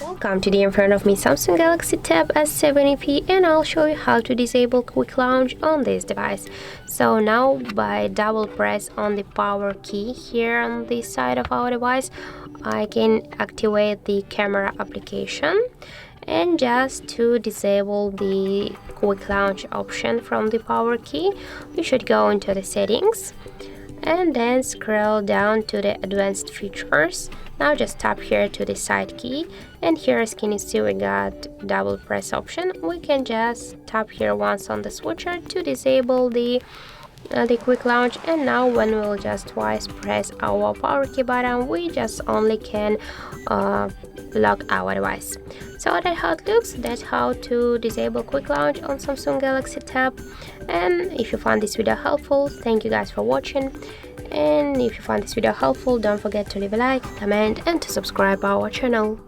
Welcome today in front of me Samsung Galaxy Tab S7 and I'll show you how to disable quick launch on this device. So now by double press on the power key here on this side of our device, I can activate the camera application. And just to disable the quick launch option from the power key, we should go into the settings and then scroll down to the advanced features. Now just tap here to the side key, and here as can you see we got double press option. We can just tap here once on the switcher to disable the quick launch, and now when we'll just twice press our power key button, we just only can lock our device. So that's how it looks. That's how to disable quick launch on Samsung Galaxy Tab. And if you found this video helpful, thank you guys for watching. And if you found this video helpful, don't forget to leave a like, comment and to subscribe our channel.